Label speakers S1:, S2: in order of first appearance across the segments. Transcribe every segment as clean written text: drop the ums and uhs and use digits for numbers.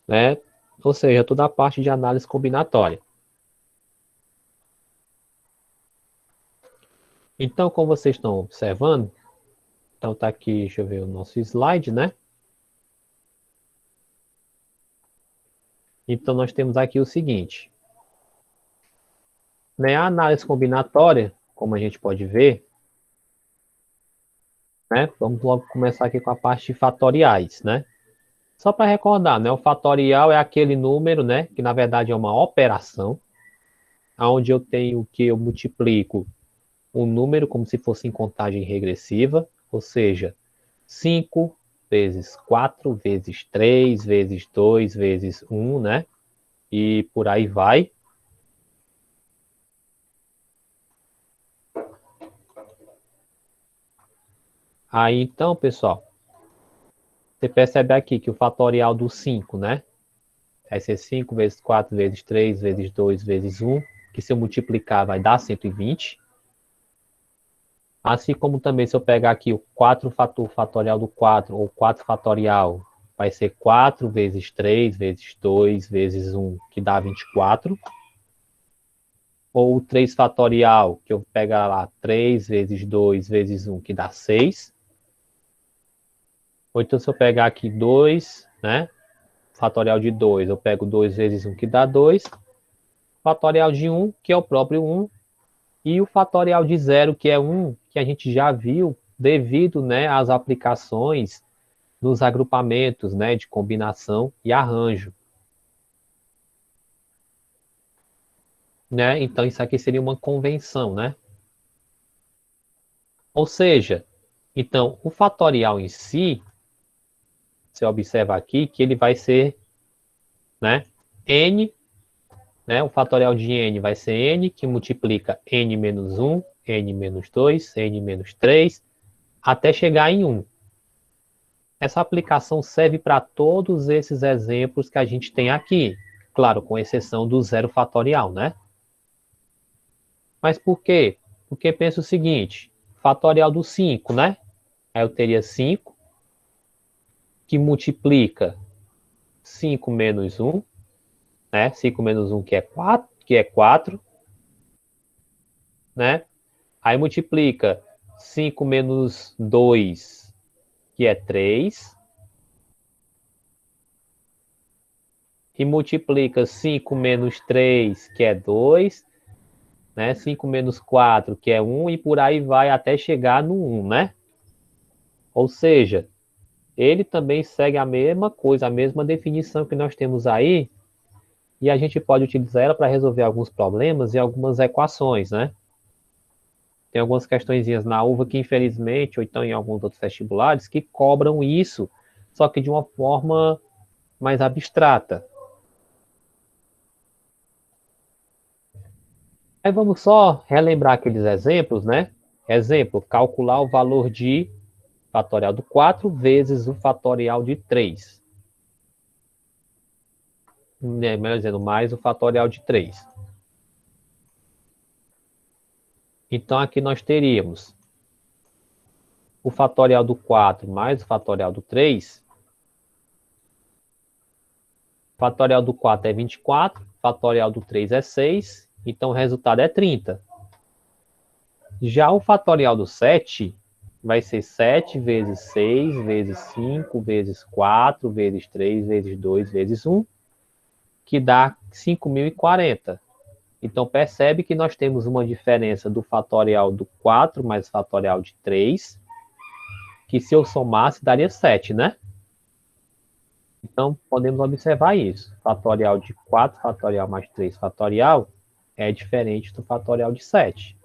S1: né? Ou seja, toda a parte de análise combinatória. Então, como vocês estão observando, então tá aqui, deixa eu ver o nosso slide, né? Então, nós temos aqui o seguinte, né? A análise combinatória, como a gente pode ver, né? Vamos logo começar aqui com a parte de fatoriais, né? Só para recordar, né? O fatorial é aquele número, né? Que na verdade é uma operação, onde eu tenho que eu multiplico um número como se fosse em contagem regressiva, ou seja, 5 vezes 4 vezes 3 vezes 2 vezes um, né? E por aí vai. Aí então, pessoal, você percebe aqui que o fatorial do 5, né? Vai ser 5 vezes 4 vezes 3 vezes 2 vezes um, que se eu multiplicar vai dar 120. Assim como também se eu pegar aqui o 4 fatorial do 4, ou 4 fatorial, vai ser 4 vezes 3 vezes 2 vezes um, que dá 24. Ou o 3 fatorial, que eu pego lá 3 vezes 2 vezes um, que dá 6. Ou então se eu pegar aqui 2, né? Fatorial de 2, eu pego 2 vezes um, que dá 2. Fatorial de 1, que é o próprio 1. E o fatorial de 0, que é 1, que a gente já viu devido, né, às aplicações nos agrupamentos, né, de combinação e arranjo, né? Então isso aqui seria uma convenção, né? Ou seja, então o fatorial em si, você observa aqui que ele vai ser, né, n, né? O fatorial de n vai ser n que multiplica n menos 1, n menos 2, n menos 3, até chegar em 1. Essa aplicação serve para todos esses exemplos que a gente tem aqui, claro, com exceção do zero fatorial, né? Mas por quê? Porque pensa o seguinte, fatorial do 5, né? Aí eu teria 5, que multiplica 5 menos 1, né? 5 menos 1 que é 4, né? Aí multiplica 5 menos 2, que é 3, e multiplica 5 menos 3, que é 2, né? 5 menos 4, que é 1, e por aí vai até chegar no 1, né? Ou seja, ele também segue a mesma coisa, a mesma definição que nós temos aí, e a gente pode utilizar ela para resolver alguns problemas e algumas equações, né? Tem algumas questõezinhas na UVA que, infelizmente, ou então em alguns outros vestibulares, que cobram isso, só que de uma forma mais abstrata. Aí vamos só relembrar aqueles exemplos, né? Exemplo, calcular o valor de fatorial do 4 vezes o fatorial de 3. Melhor dizendo, mais o fatorial de 3. Então, aqui nós teríamos o fatorial do 4 mais o fatorial do 3. O fatorial do 4 é 24, o fatorial do 3 é 6, então o resultado é 30. Já o fatorial do 7 vai ser 7 vezes 6 vezes 5 vezes 4 vezes 3 vezes 2 vezes 1, que dá 5.040. Então percebe que nós temos uma diferença do fatorial do 4 mais o fatorial de 3, que se eu somasse daria 7, né? Então podemos observar isso. Fatorial de 4 fatorial mais 3 fatorial é diferente do fatorial de 7.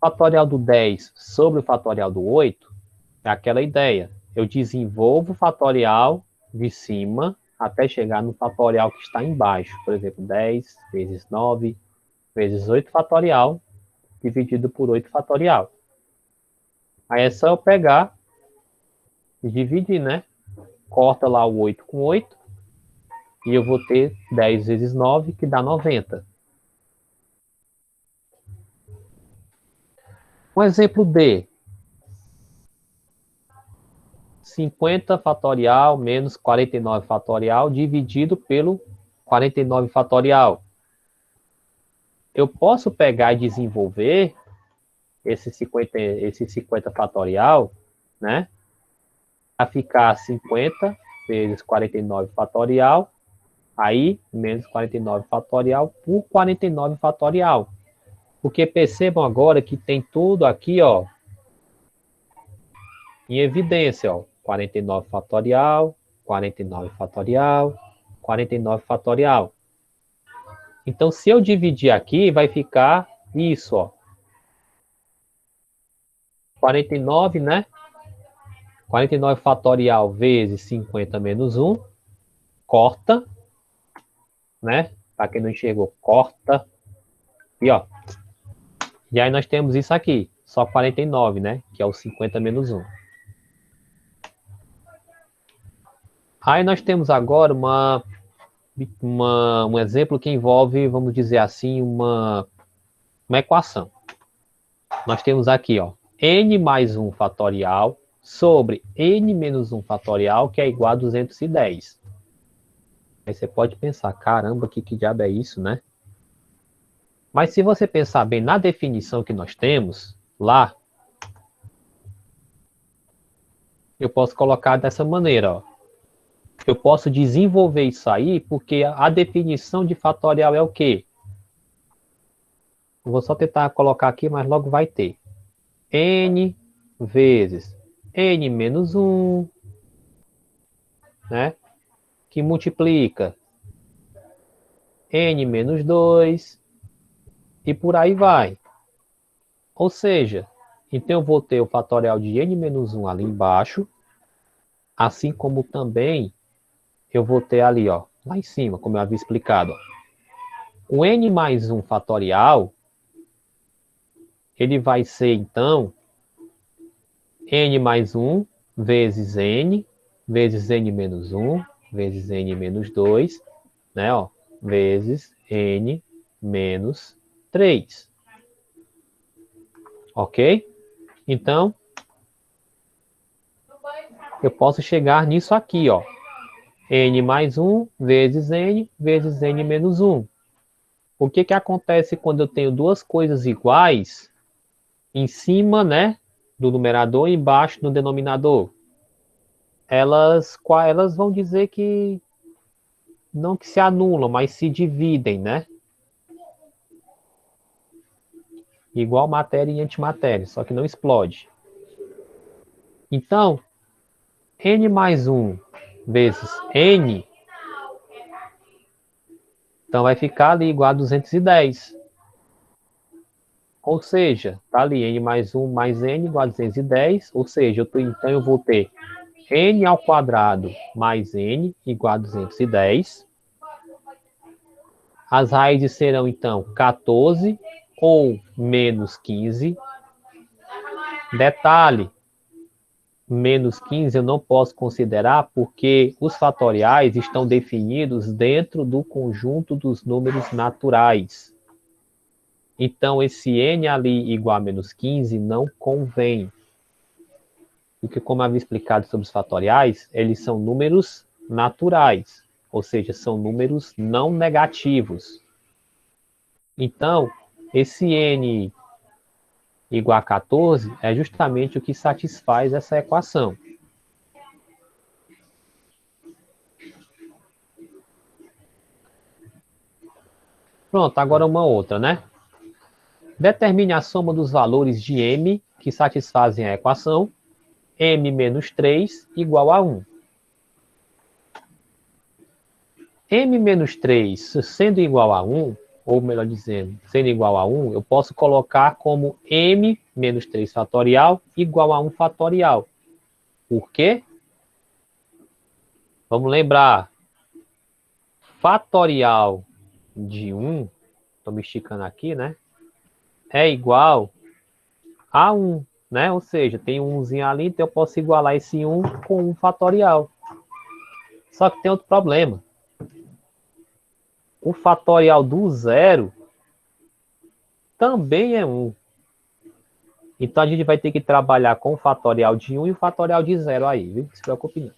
S1: Fatorial do 10 sobre o fatorial do 8 é aquela ideia. Eu desenvolvo o fatorial de cima até chegar no fatorial que está embaixo. Por exemplo, 10 vezes 9 vezes 8 fatorial dividido por 8 fatorial. Aí é só eu pegar e dividir, né? Corta lá o 8 com 8 e eu vou ter 10 vezes 9, que dá 90. Um exemplo D. 50 fatorial menos 49 fatorial dividido pelo 49 fatorial. Eu posso pegar e desenvolver esse 50 fatorial, né? A ficar 50 vezes 49 fatorial, aí menos 49 fatorial por 49 fatorial. Porque percebam agora que tem tudo aqui, ó, em evidência, ó, 49 fatorial, 49 fatorial, 49 fatorial. Então, se eu dividir aqui, vai ficar isso, ó. 49, né? 49 fatorial vezes 50 menos 1, corta, né? Para quem não enxergou, corta. E, ó. E aí nós temos isso aqui, só 49, né? Que é o 50 menos 1. Aí nós temos agora um exemplo que envolve, vamos dizer assim, uma equação. Nós temos aqui, ó, n mais 1 fatorial sobre n menos 1 fatorial, que é igual a 210. Aí você pode pensar, caramba, que diabo é isso, né? Mas se você pensar bem na definição que nós temos lá, eu posso colocar dessa maneira, ó. Eu posso desenvolver isso aí, porque a definição de fatorial é o quê? Eu vou só tentar colocar aqui, mas logo vai ter. N vezes n menos 1, né? Que multiplica n menos 2, e por aí vai. Ou seja, então eu vou ter o fatorial de n menos 1 ali embaixo, assim como também eu vou ter ali, ó, lá em cima, como eu havia explicado. Ó. O n mais 1 fatorial, ele vai ser, então, n mais 1 vezes n menos 1, vezes n menos 2, né, ó, vezes n menos 3. Ok? Então, eu posso chegar nisso aqui, ó. N mais 1 vezes n menos 1. O que acontece quando eu tenho duas coisas iguais em cima, né, do numerador e embaixo do denominador? Elas vão dizer que não que se anulam, mas se dividem, né? Igual matéria e antimatéria, só que não explode. Então, n mais 1 vezes n, então vai ficar ali igual a 210. Ou seja, tá ali n mais 1 mais n igual a 210, ou seja, então eu vou ter n ao quadrado mais n igual a 210. As raízes serão, então, 14 ou menos 15. Detalhe, menos 15 eu não posso considerar porque os fatoriais estão definidos dentro do conjunto dos números naturais. Então, esse n ali igual a menos 15 não convém. Porque, como eu havia explicado sobre os fatoriais, eles são números naturais, ou seja, são números não negativos. Então, esse n igual a 14 é justamente o que satisfaz essa equação. Pronto, agora uma outra, né? Determine a soma dos valores de m que satisfazem a equação m menos 3 igual a 1. M menos 3 sendo igual a 1, ou melhor dizendo, sendo igual a 1, eu posso colocar como m menos 3 fatorial igual a 1 fatorial. Por quê? Vamos lembrar. Fatorial de 1, estou me esticando aqui, né? É igual a 1, né? Ou seja, tem um 1zinho ali, então eu posso igualar esse 1 com 1 fatorial. Só que tem outro problema. O fatorial do 0 também é 1. Então, a gente vai ter que trabalhar com o fatorial de 1 e o fatorial de 0 aí, viu? Não se preocupe não.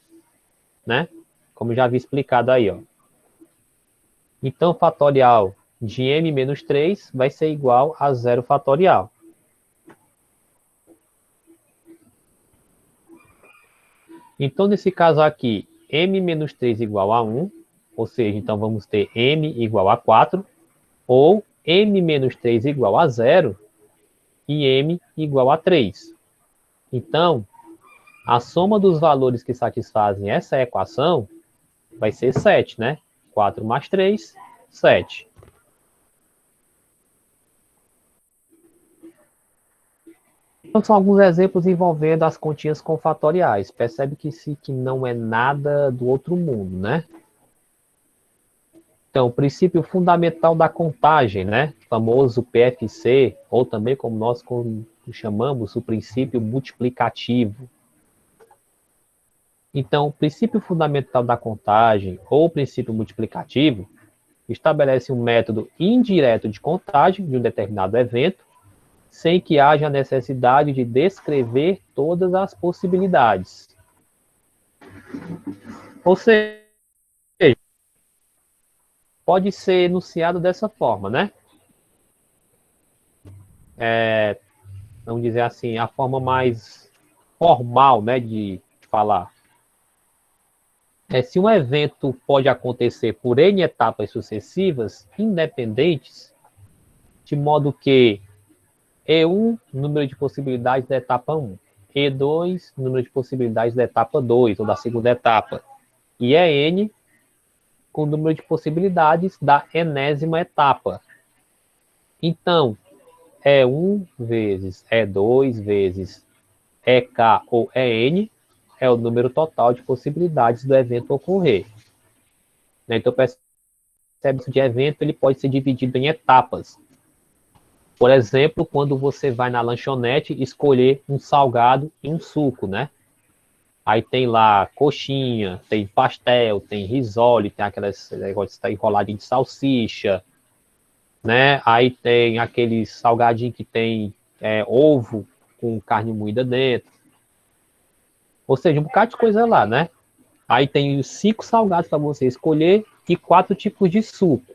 S1: Né? Como já havia explicado aí, ó. Então, o fatorial de m menos 3 vai ser igual a 0 fatorial. Então, nesse caso aqui, m menos 3 igual a 1, ou seja, então vamos ter m igual a 4, ou m menos 3 igual a 0 e m igual a 3. Então, a soma dos valores que satisfazem essa equação vai ser 7, né? 4 mais 3, 7. Então, são alguns exemplos envolvendo as continhas com fatoriais. Percebe que não é nada do outro mundo, né? Então, o princípio fundamental da contagem, né? O famoso PFC, ou também como nós chamamos, o princípio multiplicativo. Então, o princípio fundamental da contagem, ou o princípio multiplicativo, estabelece um método indireto de contagem de um determinado evento, sem que haja necessidade de descrever todas as possibilidades. Ou seja, pode ser enunciado dessa forma, né? Vamos dizer assim, a forma mais formal, né, de falar. Se um evento pode acontecer por N etapas sucessivas, independentes, de modo que E1, número de possibilidades da etapa 1. E2, número de possibilidades da etapa 2, ou da segunda etapa. E EN, com o número de possibilidades da enésima etapa. Então, E1 vezes E2 vezes EK ou EN é o número total de possibilidades do evento ocorrer. Então, percebe que de evento ele pode ser dividido em etapas. Por exemplo, quando você vai na lanchonete escolher um salgado e um suco, né? Aí tem lá coxinha, tem pastel, tem risole, tem aqueles negócios de enroladinho de salsicha, né? Aí tem aquele salgadinho que tem ovo com carne moída dentro. Ou seja, um bocado de coisa lá, né? Aí tem os 5 salgados para você escolher e 4 tipos de suco.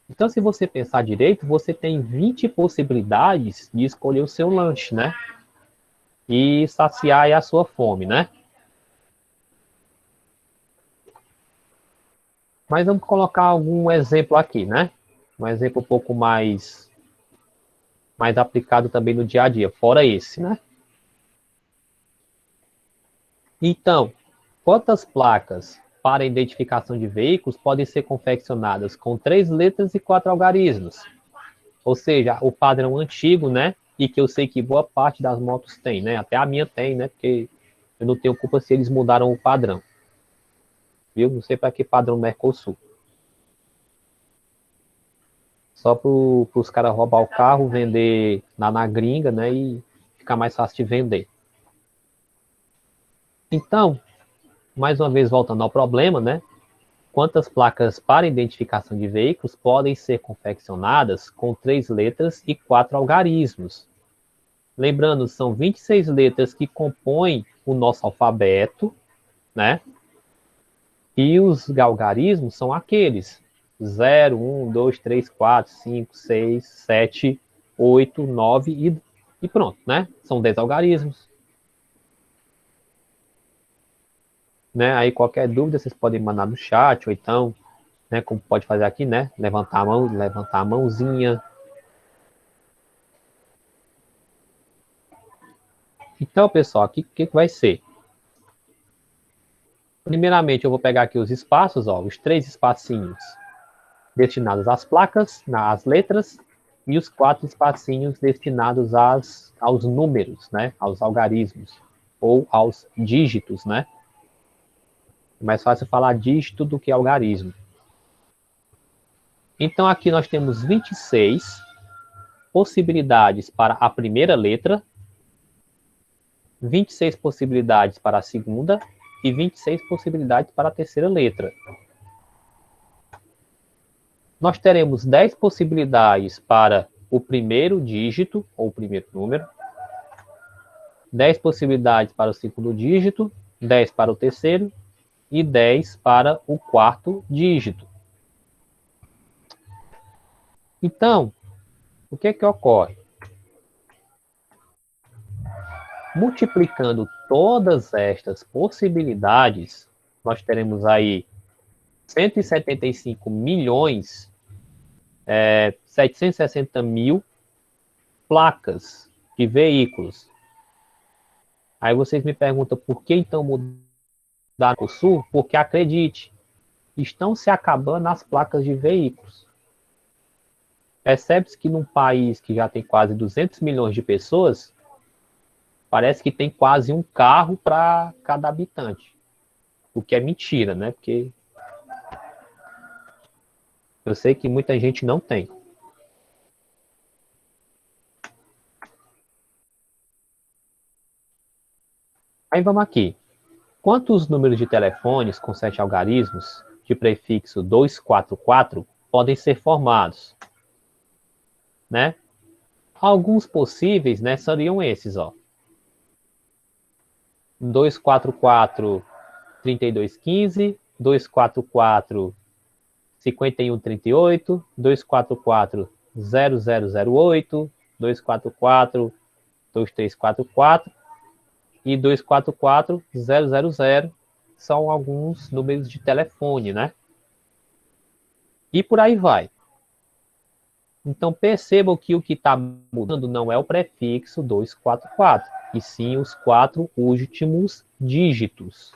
S1: Então, se você pensar direito, você tem 20 possibilidades de escolher o seu lanche, né? E saciar aí a sua fome, né? Mas vamos colocar algum exemplo aqui, né? Um exemplo um pouco mais aplicado também no dia a dia, fora esse, né? Então, quantas placas para identificação de veículos podem ser confeccionadas com 3 letras e 4 algarismos? Ou seja, o padrão antigo, né? E que eu sei que boa parte das motos tem, né? Até a minha tem, né? Porque eu não tenho culpa se eles mudaram o padrão. Viu? Não sei para que padrão Mercosul. Só para os caras roubar o carro, vender na gringa, né? E ficar mais fácil de vender. Então, mais uma vez voltando ao problema, né? Quantas placas para identificação de veículos podem ser confeccionadas com 3 letras e 4 algarismos? Lembrando, são 26 letras que compõem o nosso alfabeto, né? E os algarismos são aqueles 0, 1, 2, 3, 4, 5, 6, 7, 8, 9 e pronto, né? São 10 algarismos. Né? Aí qualquer dúvida vocês podem mandar no chat, ou então, né, como pode fazer aqui, né? Levantar a mão, levantar a mãozinha. Então, pessoal, aqui o que vai ser? Primeiramente, eu vou pegar aqui os espaços, ó, os 3 espacinhos destinados às placas, às letras, e os 4 espacinhos destinados aos números, né? Aos algarismos, ou aos dígitos, né? É mais fácil falar dígito do que algarismo. Então, aqui nós temos 26 possibilidades para a primeira letra, 26 possibilidades para a segunda e 26 possibilidades para a terceira letra. Nós teremos 10 possibilidades para o primeiro dígito, ou o primeiro número, 10 possibilidades para o segundo dígito, 10 para o terceiro e 10 para o quarto dígito. Então, o que é que ocorre? Multiplicando todas estas possibilidades, nós teremos aí 175 milhões, 760 mil placas de veículos. Aí vocês me perguntam por que então mudaram para o sul? Porque, acredite, estão se acabando as placas de veículos. Percebe-se que num país que já tem quase 200 milhões de pessoas, parece que tem quase um carro para cada habitante. O que é mentira, né? Porque eu sei que muita gente não tem. Aí vamos aqui. Quantos números de telefones com 7 algarismos de prefixo 244 podem ser formados? Né? Alguns possíveis, né, seriam esses, ó. 244 3215, 244 5138, 244 0008, 244 2344 e 244 000 são alguns números de telefone, né? E por aí vai. Então percebam que o que está mudando não é o prefixo 244, e sim os 4 últimos dígitos.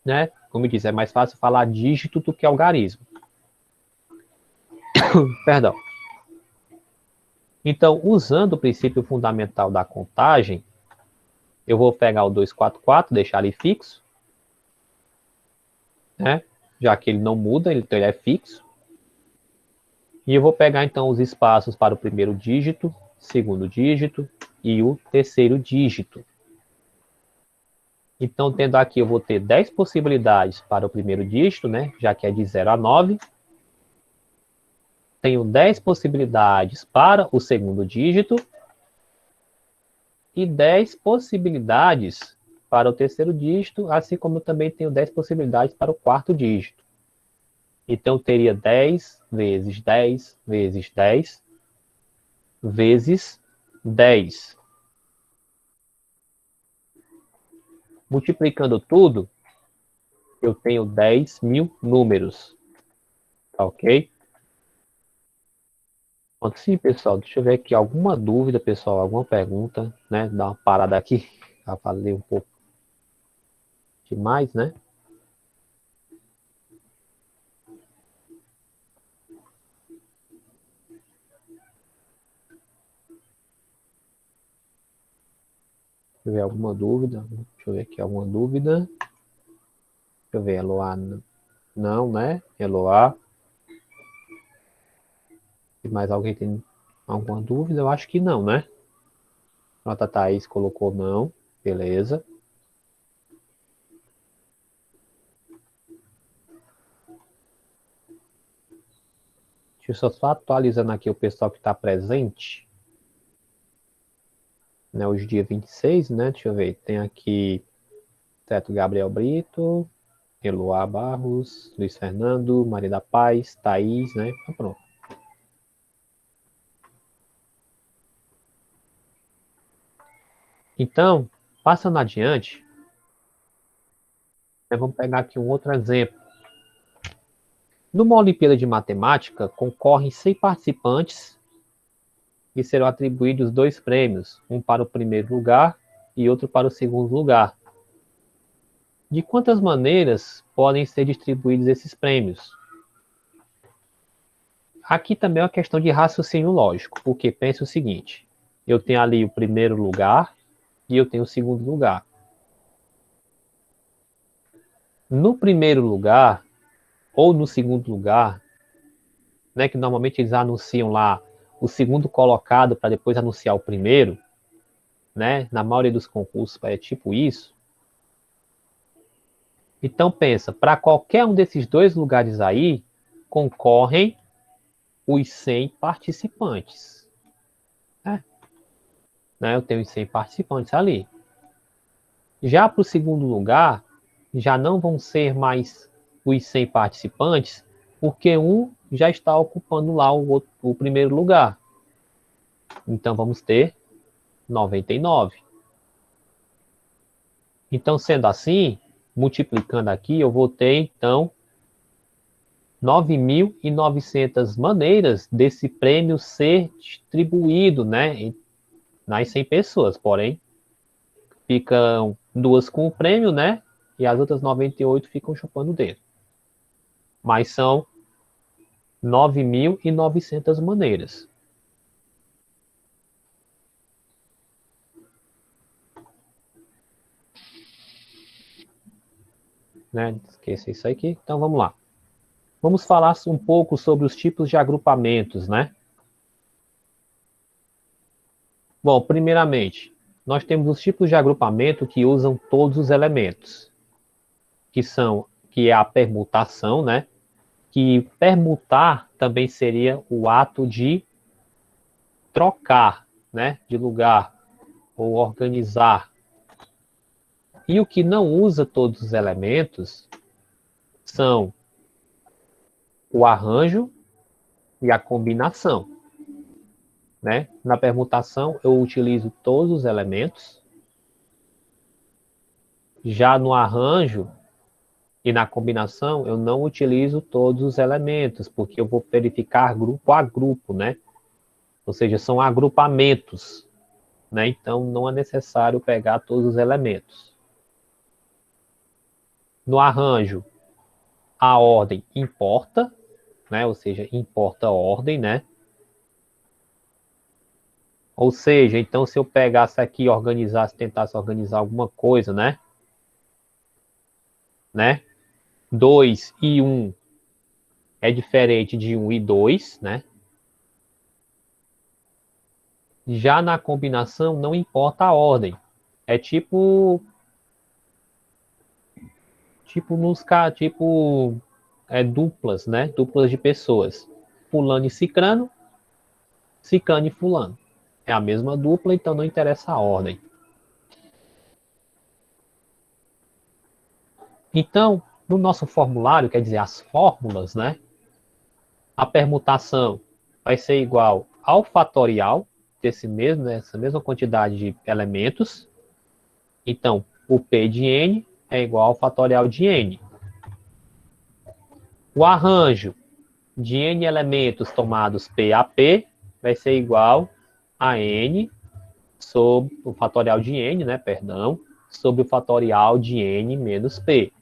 S1: Né? Como eu disse, é mais fácil falar dígito do que algarismo. Perdão. Então, usando o princípio fundamental da contagem, eu vou pegar o 244, deixar ele fixo, né? Já que ele não muda, então ele é fixo. E eu vou pegar, então, os espaços para o primeiro dígito, segundo dígito e o terceiro dígito. Então, tendo aqui, eu vou ter 10 possibilidades para o primeiro dígito, né? Já que é de 0 a 9. Tenho 10 possibilidades para o segundo dígito e 10 possibilidades para o terceiro dígito, assim como eu também tenho 10 possibilidades para o quarto dígito. Então, eu teria 10 vezes 10 vezes 10 vezes 10. Multiplicando tudo, eu tenho 10 mil números. Tá ok? Sim, pessoal, deixa eu ver aqui alguma dúvida, pessoal, alguma pergunta, né? Dá uma parada aqui, já falei um pouco demais, né? Deixa eu ver alguma dúvida. Deixa eu ver aqui alguma dúvida. Deixa eu ver, Eloá. Não, né? Eloá. Se mais alguém tem alguma dúvida? Eu acho que não, né? Nota Thaís colocou não. Beleza. Deixa eu só atualizando aqui o pessoal que está presente. Né, hoje dia 26, né? Deixa eu ver. Tem aqui Teto Gabriel Brito, Eloá Barros, Luiz Fernando, Maria da Paz, Thaís, né? Então, pronto. Então, passando adiante, vamos pegar aqui um outro exemplo. Numa Olimpíada de Matemática, concorrem 100 participantes e serão atribuídos 2 prêmios, um para o primeiro lugar e outro para o segundo lugar. De quantas maneiras podem ser distribuídos esses prêmios? Aqui também é uma questão de raciocínio lógico, porque pense o seguinte, eu tenho ali o primeiro lugar e eu tenho o segundo lugar. No primeiro lugar, ou no segundo lugar, né, que normalmente eles anunciam lá o segundo colocado para depois anunciar o primeiro, né? Na maioria dos concursos é tipo isso. Então pensa, para qualquer um desses 2 lugares aí, concorrem os 100 participantes. Né? né? Eu tenho 100 participantes ali. Já para o segundo lugar, já não vão ser mais os 100 participantes, porque um já está ocupando lá o primeiro lugar. Então, vamos ter 99. Então, sendo assim, multiplicando aqui, eu vou ter, então, 9.900 maneiras desse prêmio ser distribuído, né, nas 100 pessoas. Porém, ficam duas com o prêmio, né, e as outras 98 ficam chupando o dedo. Mas são 9.900 maneiras. Né? Esqueci isso aqui. Então vamos lá. Vamos falar um pouco sobre os tipos de agrupamentos, né? Bom, primeiramente, nós temos os tipos de agrupamento que usam todos os elementos, que é a permutação, né? Que permutar também seria o ato de trocar, né? De lugar ou organizar. E o que não usa todos os elementos são o arranjo e a combinação. Né? Na permutação, eu utilizo todos os elementos. Já no arranjo e na combinação, eu não utilizo todos os elementos, porque eu vou verificar grupo a grupo, né? Ou seja, são agrupamentos, né? Então, não é necessário pegar todos os elementos. No arranjo, a ordem importa, né? Ou seja, importa a ordem, né? Ou seja, então se eu pegasse aqui e organizasse, tentasse organizar alguma coisa, né? 2 e 1 é diferente de 1 e 2, né? Já na combinação não importa a ordem. É tipo duplas, né? Duplas de pessoas. Fulano e cicrano, cicrano e fulano. É a mesma dupla, então não interessa a ordem. Então, no nosso formulário, quer dizer, as fórmulas, né? A permutação vai ser igual ao fatorial dessa mesma quantidade de elementos. Então, o P de N é igual ao fatorial de N. O arranjo de N elementos tomados P a P vai ser igual a N sobre o fatorial de N, né, perdão, sobre o fatorial de N menos P.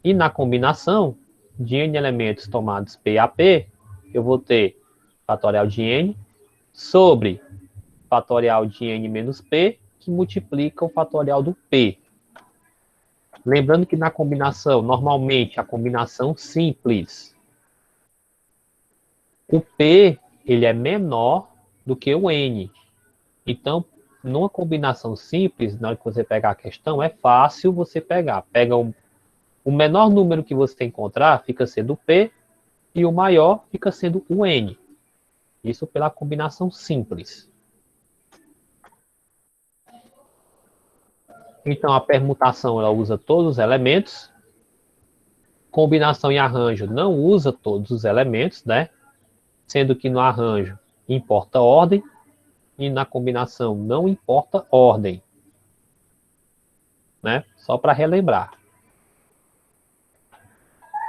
S1: E na combinação de N elementos tomados P a P, eu vou ter fatorial de N sobre fatorial de N menos P, que multiplica o fatorial do P. Lembrando que na combinação, normalmente, a combinação simples, o P ele é menor do que o N. Então, numa combinação simples, na hora que você pegar a questão, é fácil você pegar. Pega o menor número que você encontrar, fica sendo o P, e o maior fica sendo o N. Isso pela combinação simples. Então, a permutação ela usa todos os elementos. Combinação e arranjo não usa todos os elementos, né? Sendo que no arranjo importa ordem e na combinação não importa ordem, né? Só para relembrar.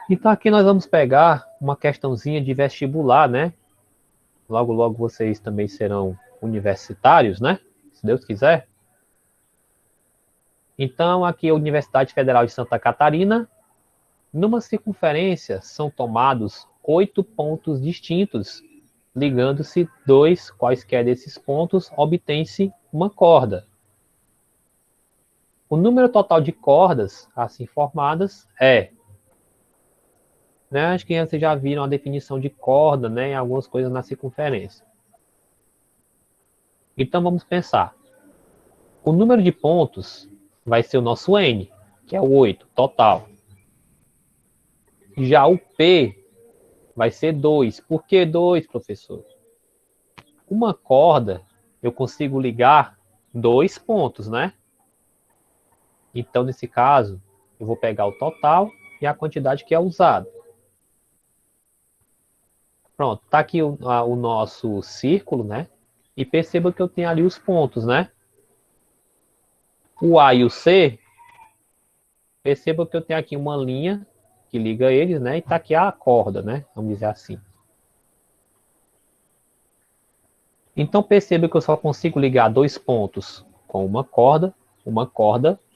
S1: Então aqui nós vamos pegar uma questãozinha de vestibular, né? Logo, logo vocês também serão universitários, né? Se Deus quiser. Então aqui a Universidade Federal de Santa Catarina, numa circunferência são tomados 8 pontos distintos. Ligando-se dois quaisquer desses pontos, obtém-se uma corda. O número total de cordas assim formadas é, né, acho que vocês já viram a definição de corda, né, em algumas coisas na circunferência. Então vamos pensar. O número de pontos vai ser o nosso N, que é o 8, total. Já o P vai ser 2. Por que 2, professor? Uma corda eu consigo ligar 2 pontos, né? Então, nesse caso, eu vou pegar o total e a quantidade que é usada. Pronto, tá aqui o nosso círculo, né? E perceba que eu tenho ali os pontos, né? O A e o C, perceba que eu tenho aqui uma linha que liga eles, né? E tá aqui a corda, né? Vamos dizer assim. Então perceba que eu só consigo ligar 2 pontos com uma corda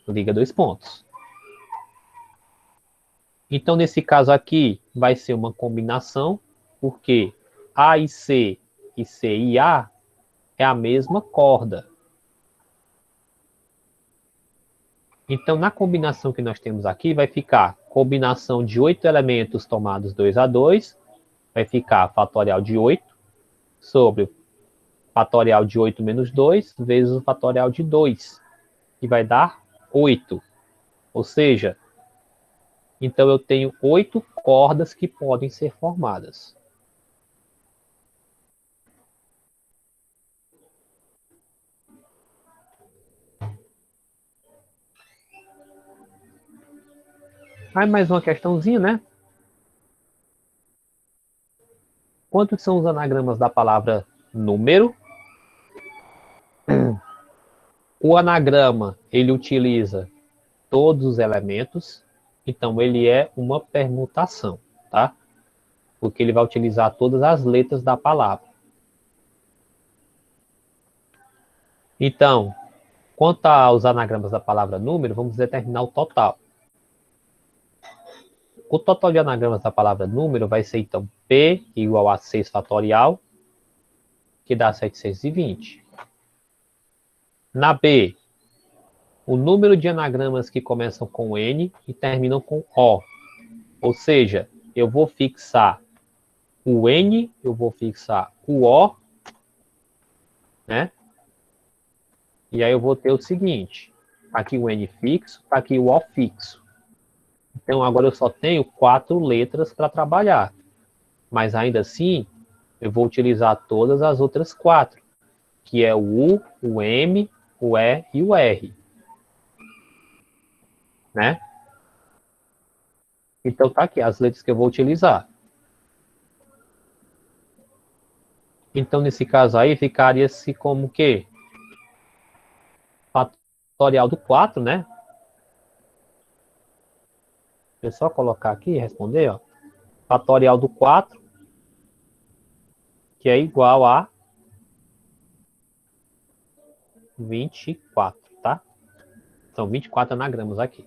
S1: liga 2 pontos. Então nesse caso aqui vai ser uma combinação, porque A e C e A é a mesma corda. Então na combinação que nós temos aqui vai ficar combinação de 8 elementos tomados 2 a 2, vai ficar fatorial de 8 sobre fatorial de 8 menos 2 vezes o fatorial de 2, que vai dar 8. Ou seja, então eu tenho 8 cordas que podem ser formadas. Aí mais uma questãozinha, né? Quantos são os anagramas da palavra número? O anagrama, ele utiliza todos os elementos, então ele é uma permutação, tá? Porque ele vai utilizar todas as letras da palavra. Então, quanto aos anagramas da palavra número, vamos determinar o total. O total de anagramas da palavra número vai ser, então, P igual a 6 fatorial, que dá 720. Na B, o número de anagramas que começam com N e terminam com O. Ou seja, eu vou fixar o N, eu vou fixar o O, né? E aí eu vou ter o seguinte, aqui o N fixo, aqui o O fixo. Então agora eu só tenho 4 letras para trabalhar. Mas ainda assim, eu vou utilizar todas as outras 4, que é o U, o M, o E e o R. Né? Então tá aqui as letras que eu vou utilizar. Então nesse caso aí ficaria-se como o quê? Fatorial do 4, né? Deixa eu só colocar aqui e responder, ó. Fatorial do 4, que é igual a 24, tá? São 24 anagramas aqui.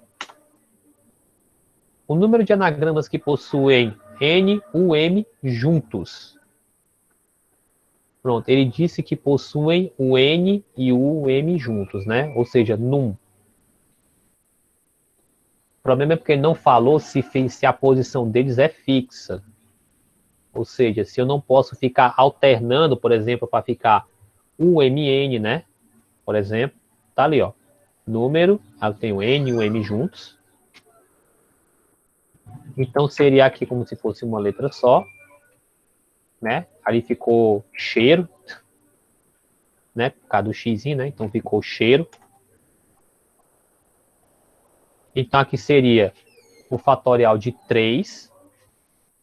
S1: O número de anagramas que possuem N, U, M juntos. Pronto, ele disse que possuem o N e o M juntos, né? Ou seja, num. O problema é porque ele não falou se a posição deles é fixa. Ou seja, se eu não posso ficar alternando, por exemplo, para ficar UMN, né? Por exemplo, tá ali, ó. Número, eu tenho N e o M juntos. Então seria aqui como se fosse uma letra só, né? Ali ficou cheiro, né? Por causa do X, né? Então ficou cheiro. Então aqui seria o fatorial de 3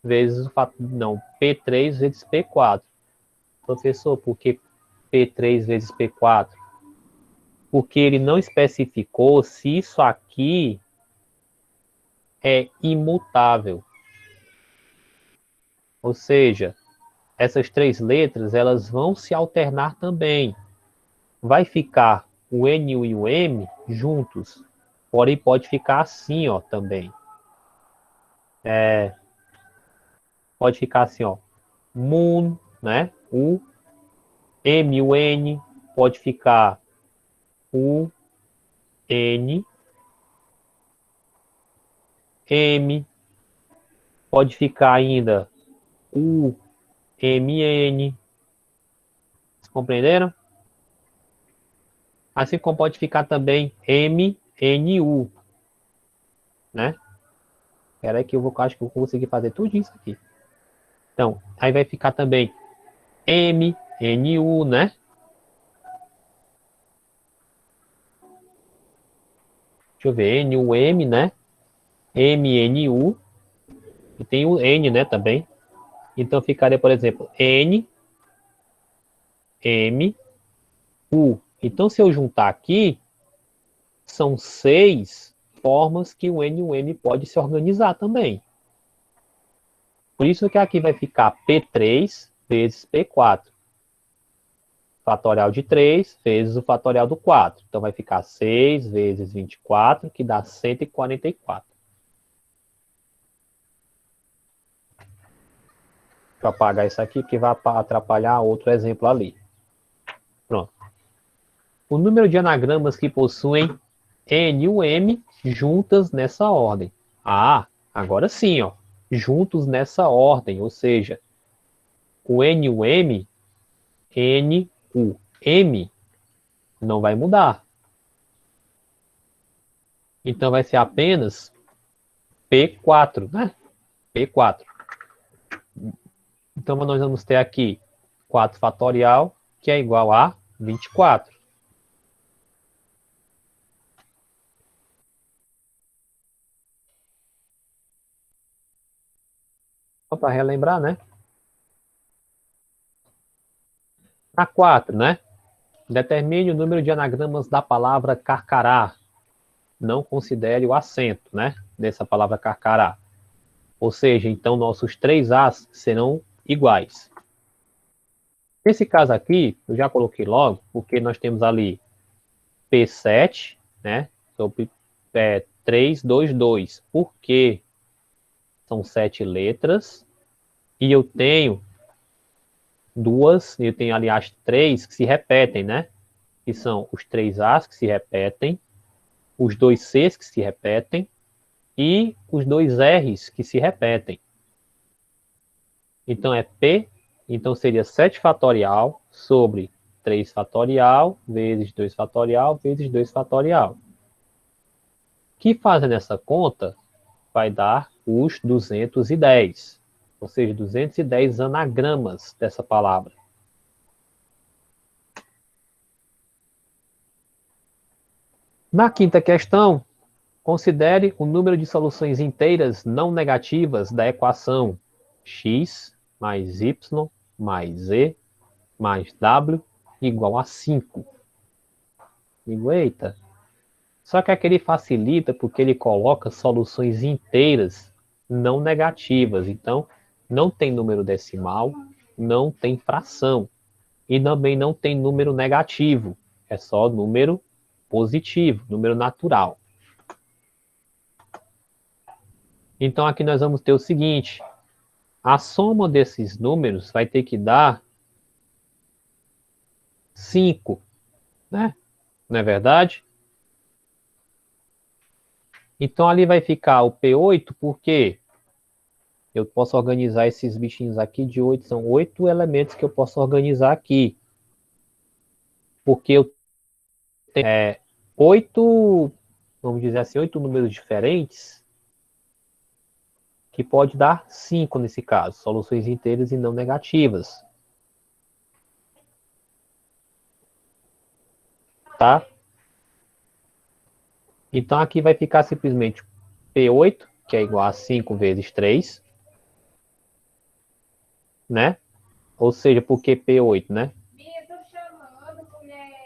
S1: vezes o não, P3 vezes P4. Professor, por que P3 vezes P4? Porque ele não especificou se isso aqui é imutável. Ou seja, essas 3 letras elas vão se alternar também. Vai ficar o N e o M juntos, porém pode ficar assim, ó, também. Pode ficar assim, ó, moon, né? O M e o N, pode ficar U, N, M, pode ficar ainda U, M, N. Compreenderam? Assim como pode ficar também M, N, U, né? Espera aí que acho que eu vou conseguir fazer tudo isso aqui. Então, aí vai ficar também M, N, U, né? deixa eu ver, NUM, né? MNU, e tem o N, né, também. Então ficaria, por exemplo, N, M, U. Então, se eu juntar aqui, são 6 formas que o NUM pode se organizar também. Por isso que aqui vai ficar P3 vezes P4. Fatorial de 3 vezes o fatorial do 4. Então vai ficar 6 vezes 24, que dá 144. Deixa eu apagar isso aqui, porque vai atrapalhar outro exemplo ali. Pronto. O número de anagramas que possuem N e o M juntas nessa ordem. Ah, agora sim, ó. Juntos nessa ordem, ou seja, o N e o M, N, U, M, não vai mudar. Então vai ser apenas P4, né? P4. Então nós vamos ter aqui 4 fatorial, que é igual a 24. Só para relembrar, né? A 4, né? Determine o número de anagramas da palavra carcará. Não considere o acento, né? Dessa palavra carcará. Ou seja, então nossos 3 As serão iguais. Nesse caso aqui, eu já coloquei logo, porque nós temos ali P7, né? Sobre 322. Por quê? São 7 letras. E eu tenho eu tenho, aliás, 3 que se repetem, né? Que são os 3 As que se repetem, os 2 Cs que se repetem e os 2 Rs que se repetem. Então é P, então seria 7 fatorial sobre 3 fatorial vezes 2 fatorial vezes 2 fatorial. Que fazendo essa conta vai dar os 210, ou seja, 210 anagramas dessa palavra. Na quinta questão, considere o número de soluções inteiras não negativas da equação x mais y mais z mais w igual a 5. Digo, eita. Só que aqui ele facilita porque ele coloca soluções inteiras não negativas. Então, não tem número decimal, não tem fração. E também não tem número negativo. É só número positivo, número natural. Então, aqui nós vamos ter o seguinte: a soma desses números vai ter que dar 5, né? Não é verdade? Então, ali vai ficar o P8, porque eu posso organizar esses bichinhos aqui de 8, são 8 elementos que eu posso organizar aqui. Porque eu tenho 8, vamos dizer assim, 8 números diferentes, que pode dar 5 nesse caso, soluções inteiras e não negativas. Tá? Então aqui vai ficar simplesmente P8, que é igual a 5 vezes 3, né? Ou seja, por que P8, né?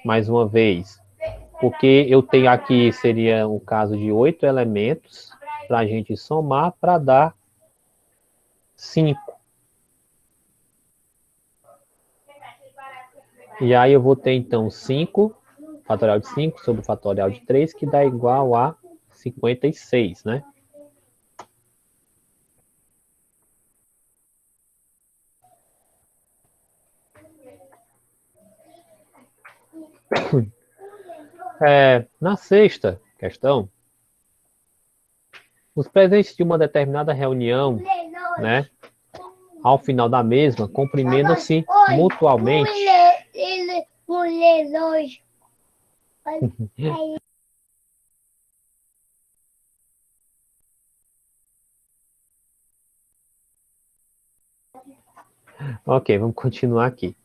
S1: Mais uma vez, porque eu tenho aqui, seria um caso de 8 elementos, para a gente somar para dar 5. E aí eu vou ter então 5, fatorial de 5 sobre o fatorial de 3, que dá igual a 56, né? Na sexta questão, os presentes de uma determinada reunião, né, ao final da mesma, cumprimentam-se mutualmente. Ok, vamos continuar aqui.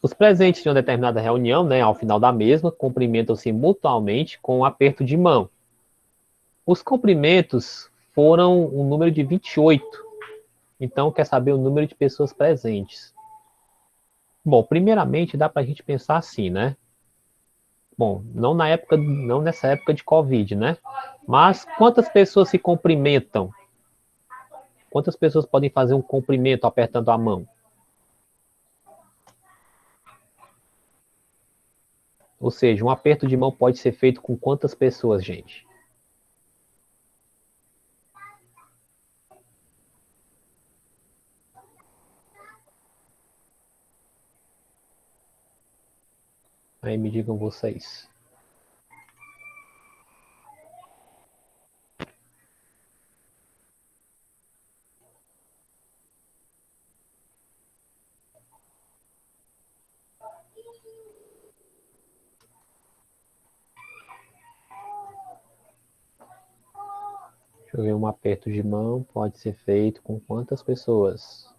S1: Os presentes de uma determinada reunião, né, ao final da mesma, cumprimentam-se mutualmente com um aperto de mão. Os cumprimentos foram um número de 28. Então, quer saber o número de pessoas presentes? Bom, primeiramente, dá para a gente pensar assim, né? Bom, não nessa época de Covid, né? Mas quantas pessoas se cumprimentam? Quantas pessoas podem fazer um cumprimento apertando a mão? Ou seja, um aperto de mão pode ser feito com quantas pessoas, gente? Aí me digam vocês. Deixa eu ver, um aperto de mão pode ser feito com quantas pessoas?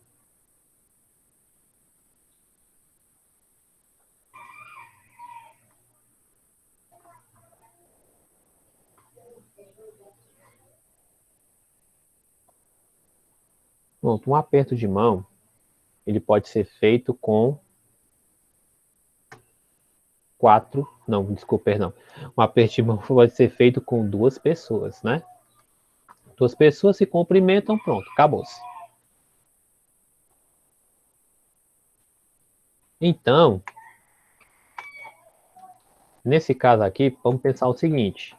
S1: Pronto, um aperto de mão, ele pode ser feito com quatro, não, desculpa, perdão. Um aperto de mão pode ser feito com duas pessoas, né? Duas pessoas se cumprimentam, pronto, acabou-se. Então, nesse caso aqui, vamos pensar o seguinte.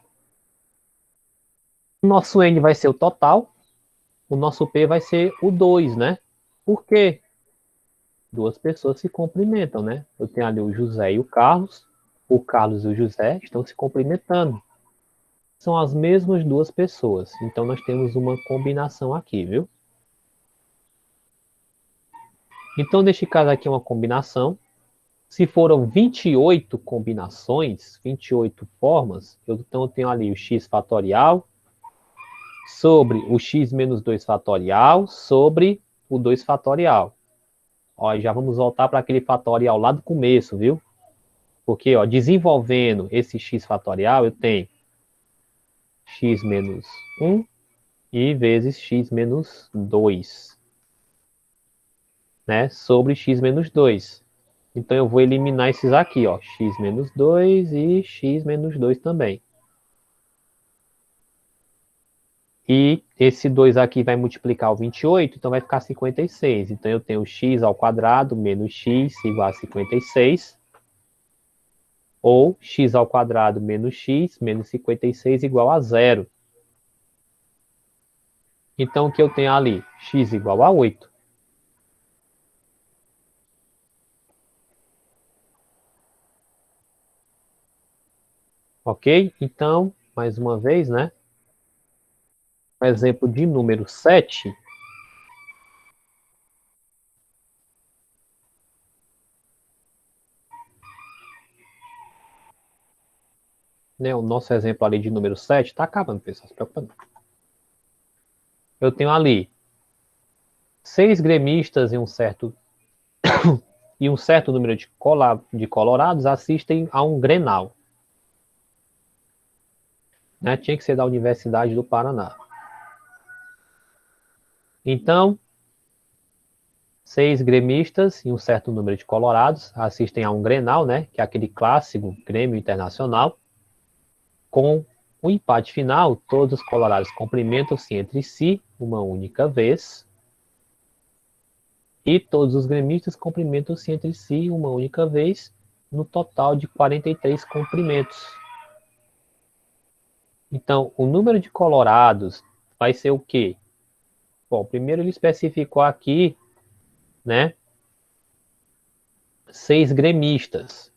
S1: O nosso N vai ser o total, o nosso P vai ser o 2, né? Por quê? Duas pessoas se cumprimentam, né? Eu tenho ali o José e o Carlos e o José estão se cumprimentando. São as mesmas duas pessoas, então nós temos uma combinação aqui, viu? Então, neste caso aqui é uma combinação. Se foram 28 combinações, 28 formas, então eu tenho ali o x fatorial sobre o x menos 2 fatorial sobre o 2 fatorial. Ó, já vamos voltar para aquele fatorial lá do começo, viu? Porque, ó, desenvolvendo esse x fatorial, eu tenho x menos 1 e vezes x menos 2, né? Sobre x menos 2. Então, eu vou eliminar esses aqui, ó, x menos 2 e x menos 2 também. E esse 2 aqui vai multiplicar o 28, então vai ficar 56. Então, eu tenho x ao quadrado menos x igual a 56. Ou x ao quadrado menos x menos 56 igual a zero. Então, o que eu tenho ali? X igual a 8. Ok? Então, mais uma vez, né? O exemplo de número 7. Né, o nosso exemplo ali de número 7 está acabando, pessoal. Se preocupa não. Eu tenho ali 6 gremistas e um certo número de colorados assistem a um Grenal. Né? Tinha que ser da Universidade do Paraná. Então, 6 gremistas e um certo número de colorados assistem a um Grenal, né? Que é aquele clássico Grêmio Internacional. Com o empate final, todos os colorados cumprimentam-se entre si uma única vez. E todos os gremistas cumprimentam-se entre si uma única vez, no total de 43 cumprimentos. Então, o número de colorados vai ser o quê? Bom, primeiro ele especificou aqui, né, 6 gremistas.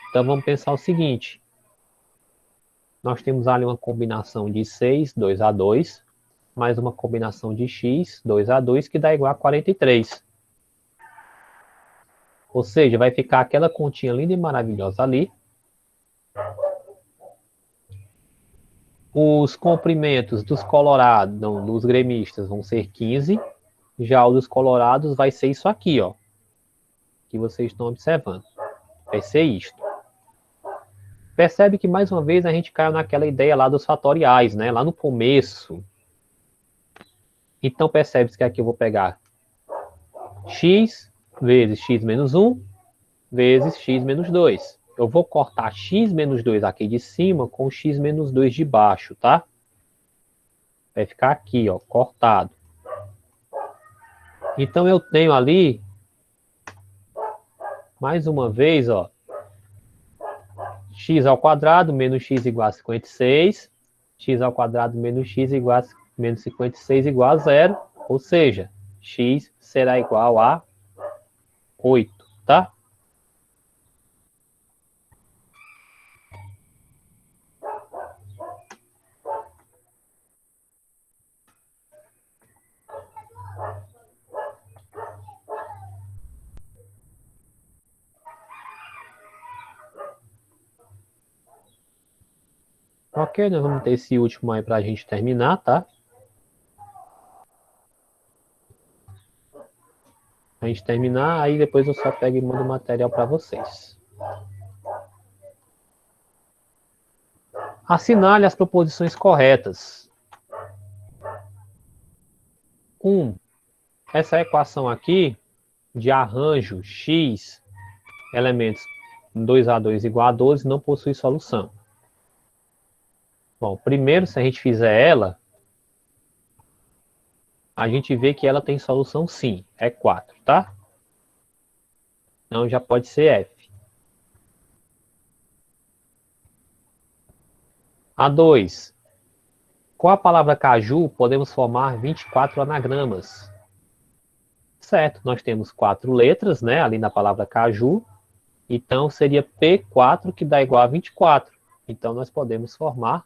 S1: Então, vamos pensar o seguinte. Nós temos ali uma combinação de 6, 2 a 2, mais uma combinação de x, 2 a 2, que dá igual a 43. Ou seja, vai ficar aquela continha linda e maravilhosa ali. Os comprimentos dos colorados, não, dos gremistas, vão ser 15. Já o dos colorados vai ser isso aqui, ó. que vocês estão observando. Vai ser isto. Percebe que, mais uma vez, a gente caiu naquela ideia lá dos fatoriais, né? Lá no começo. Então, percebe-se que aqui eu vou pegar x vezes x menos 1 vezes x menos 2. Eu vou cortar x menos 2 aqui de cima com x menos 2 de baixo, tá? Vai ficar aqui, ó, cortado. Então, eu tenho ali, mais uma vez, ó, x ao quadrado menos x igual a 56, x ao quadrado menos x igual a menos 56 igual a zero, ou seja, x será igual a 8, tá? Ok, nós vamos ter esse último aí para a gente terminar, tá? A gente terminar, aí depois eu só pego e mando o material para vocês. Assinale as proposições corretas. 1. Essa equação aqui, de arranjo x, elementos 2a2 igual a 12, não possui solução. Bom, primeiro, se a gente fizer ela, a gente vê que ela tem solução sim, é 4, tá? Então já pode ser F. A2. Com a palavra caju, podemos formar 24 anagramas. Certo, nós temos 4 letras, né, ali na palavra caju. Então seria P4 que dá igual a 24. Então nós podemos formar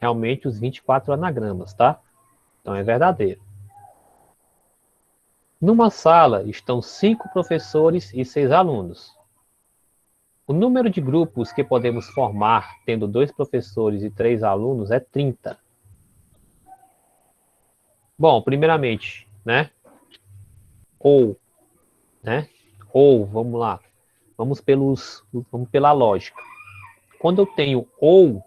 S1: realmente os 24 anagramas, tá? Então é verdadeiro. Numa sala estão 5 professores e 6 alunos. O número de grupos que podemos formar tendo 2 professores e 3 alunos é 30. Bom, primeiramente, né? Né? Vamos lá. Vamos pela lógica. Quando eu tenho ou,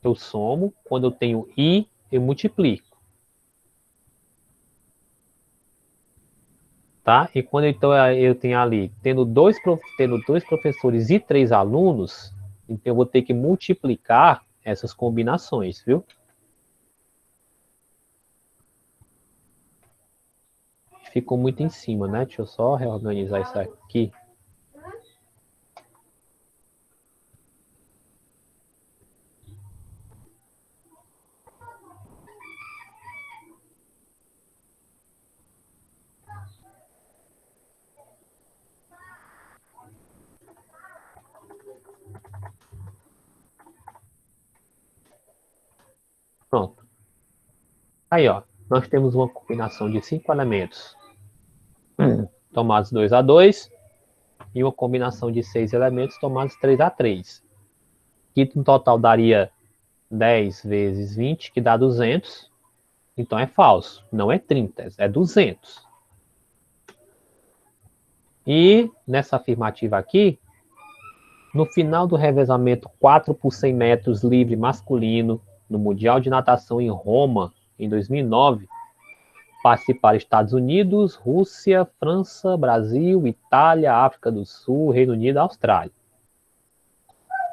S1: eu somo. Quando eu tenho e, eu multiplico. Tá? E quando então eu tenho ali, tendo dois professores e 3 alunos, então eu vou ter que multiplicar essas combinações, viu? Ficou muito em cima, né? Deixa eu só reorganizar isso aqui. Pronto. Aí, ó, nós temos uma combinação de 5 elementos tomados 2a2 e uma combinação de 6 elementos tomados 3a3. Que no total daria 10 vezes 20, que dá 200. Então é falso. Não é 30, é 200. E nessa afirmativa aqui, no final do revezamento 4 por 100 metros livre masculino no Mundial de Natação em Roma, em 2009, participaram Estados Unidos, Rússia, França, Brasil, Itália, África do Sul, Reino Unido e Austrália.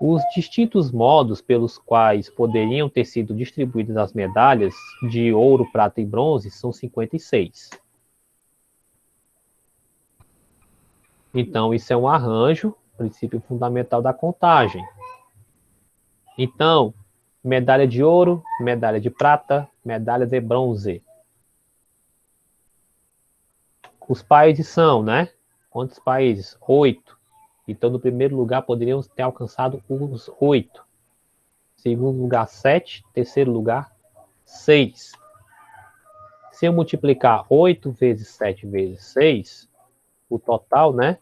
S1: Os distintos modos pelos quais poderiam ter sido distribuídas as medalhas de ouro, prata e bronze são 56. Então, isso é um arranjo, princípio fundamental da contagem. Então, medalha de ouro, medalha de prata, medalha de bronze. Os países são, né? Quantos países? 8. Então, no primeiro lugar, poderíamos ter alcançado os 8. Segundo lugar, 7. Terceiro lugar, 6. Se eu multiplicar 8 vezes 7 vezes 6, o total, né?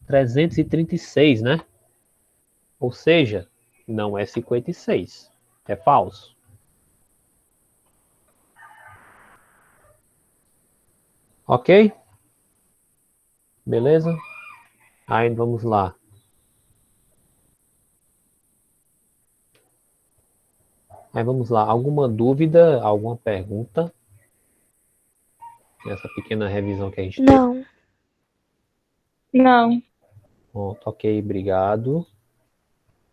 S1: 336, né? Ou seja, não é 56. É falso. Ok? Beleza? Aí vamos lá. Aí vamos lá. Alguma dúvida, alguma pergunta? Nessa pequena revisão que a gente teve.
S2: Não.
S3: Não.
S1: Pronto, ok, obrigado.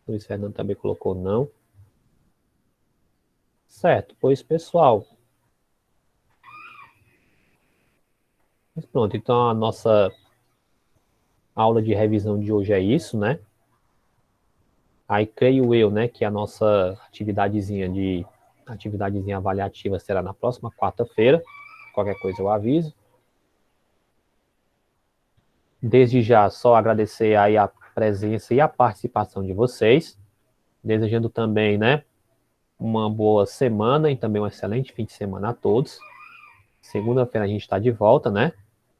S1: Luiz Fernando também colocou não. Certo, pois pessoal. Mas pronto, então a nossa aula de revisão de hoje é isso, né? Aí creio eu, né, que a nossa atividadezinha avaliativa será na próxima quarta-feira. Qualquer coisa eu aviso. Desde já, só agradecer aí a presença e a participação de vocês. Desejando também, né, uma boa semana e também um excelente fim de semana a todos. Segunda-feira a gente está de volta, né?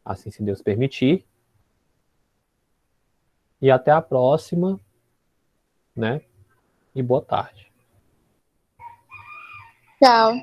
S1: Assim, se Deus permitir. E até a próxima, né? E boa tarde.
S3: Tchau.